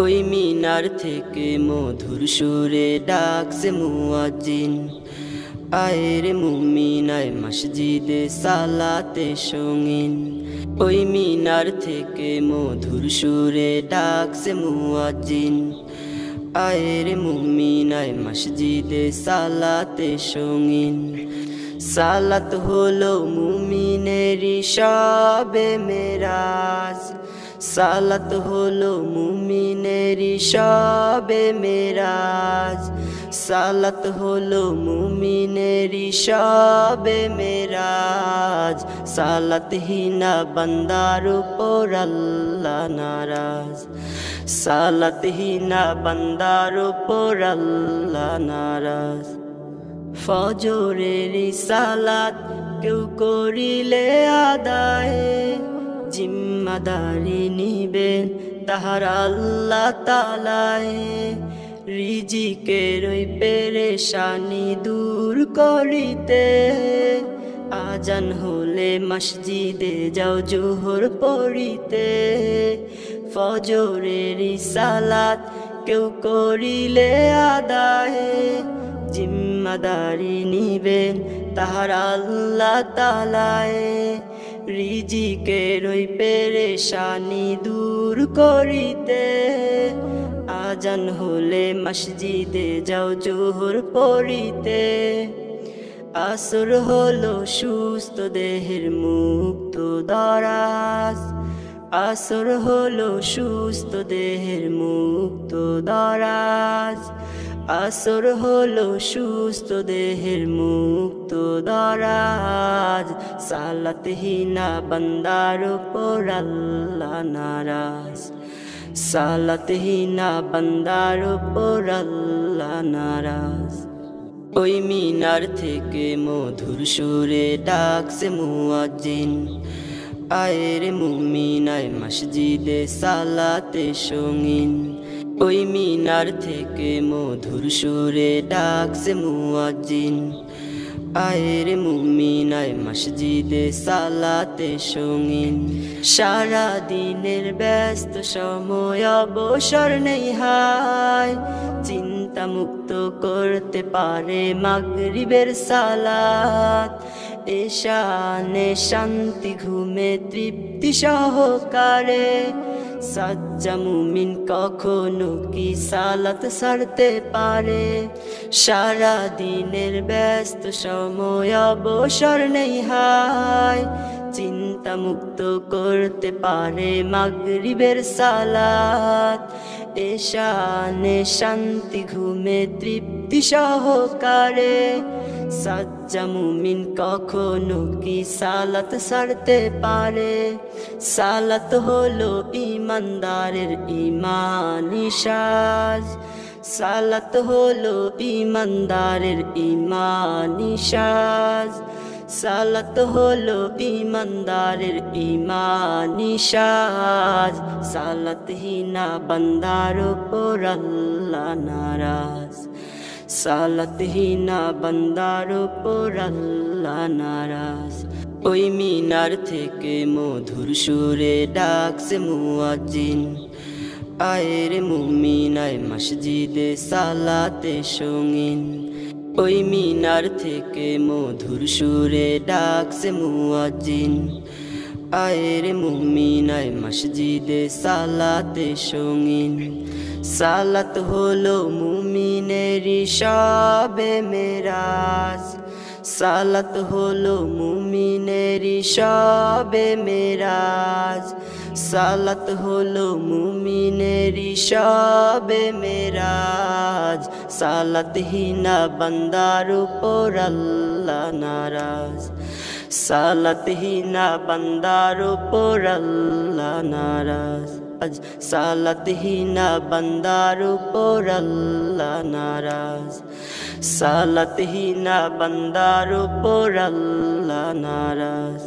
ওই মিনার থেকে মধুর সুরে ডাকছে মুয়াজ্জিন, আয় রে মুমিন আয় মসজিদে সালাতে সঙ্গীন। ওই মিনার থেকে মধুর সুরে ডাকছে মুয়াজ্জিন, আয় রে মুমিন আয় মসজিদে সালাতে সঙ্গীন। সালাত হলো মুমিনেরই শবে মেরাজ, সালাত হলো মুমিনেরই শবে মেরাজ, সালাত হলো মুমিনেরই শবে মেরাজ। সালাতহীনা বান্দার উপর আল্লাহ নারাজ, সালাতহীনা বান্দার উপর আল্লাহ নারাজ। ফজরের সালাত কেউ করিলে আদায়, জিম্মাদারি নিবেন তাহার আল্লাহ তাআলায়। রিজিকের ওই পেরেশানি দূর করিতে, আজান হলে মসজিদে যাও জোহর পড়িতে। ফজরের সালাত কেউ করিলে আদায়, জিম্মাদারি নিবেন তাহার আল্লাহ তাআলায়। রিজিকের ওই পেরেশানি দূর করিতে, আজান হলে মসজিদে যাও জোহর পড়িতে। আসর হলো সুস্থ দেহের মুক্ত দরাজ, আসর হলো সুস্থ দেহের মুক্ত দরাজ, আসর হলো সুস্থ দেহের মুক্ত দরাজ। সালাতহীনা বান্দার উপর আল্লাহ নারাজ, সালাতহীনা বান্দার উপর আল্লাহ নারাজ। ওই মিনার থেকে মধুর সুরে ডাকছে মুয়াজ্জিন, আয় রে মুমিন আয় মসজিদে সালাতে সঙ্গীন। ওই মিনার থেকে মধুর সুরে ডাকছে মুয়াজ্জিন, আয় রে মুমিন আয় মসজিদে সালাতে সঙ্গীন। সারা দিনের ব্যস্ত সময় অবসর নেই হায়, চিন্তা মুক্ত করতে পারে মাগরিবের সালাত। এশানে শান্তি ঘুমে তৃপ্তি সহকারে, সাজ্জা মুমিন কখনো কি সালাত ছাড়তে পারে। সারা দিনের ব্যস্ত সময় অবসর নেই হায়, চিন্তা মুক্ত করতে পারে মাগরিবের সালাত। এশানে শান্তি ঘুমে তৃপ্তি সহকারে, সাজ্জা মুমিন কখনো কি সালাত ছাড়তে পারে। সালাত হলো ইমানদারের ইমানি সাজ, সালাত হলো ইমানদারের ইমানি সাজ, সালাত হলো ইমানদারের ইমানি সাজ। সালাতহীনা বান্দার উপর আল্লাহ নারাজ, সালাতহীনা বান্দার উপর আল্লাহ নারাজ। ওই মিনার থেকে মধুর সুরে ডাকছে মুয়াজ্জিন, আয় রে মুমিন আয় মসজিদে সালাতে সঙ্গীন। ওই মিনার থেকে মধুর সুরে ডাকছে মুয়াজ্জিন, আয় রে মুমিন আয় মসজিদে সালাতে সঙ্গীন। সালাত হলো মুমিনেরই শবে মেরাজ, সালাত হলো মুমিনেরই শবে মেরাজ, সালাত হলো মুমিনেরই শবে মেরাজ। সালাতহীনা বান্দার উপর আল্লাহ নারাজ, সালাতহীনা বান্দার উপর আল্লাহ নারাজ। সালাতহীনা বান্দার উপর আল্লাহ নারাজ, সালাতহীনা বান্দার উপর আল্লাহ নারাজ।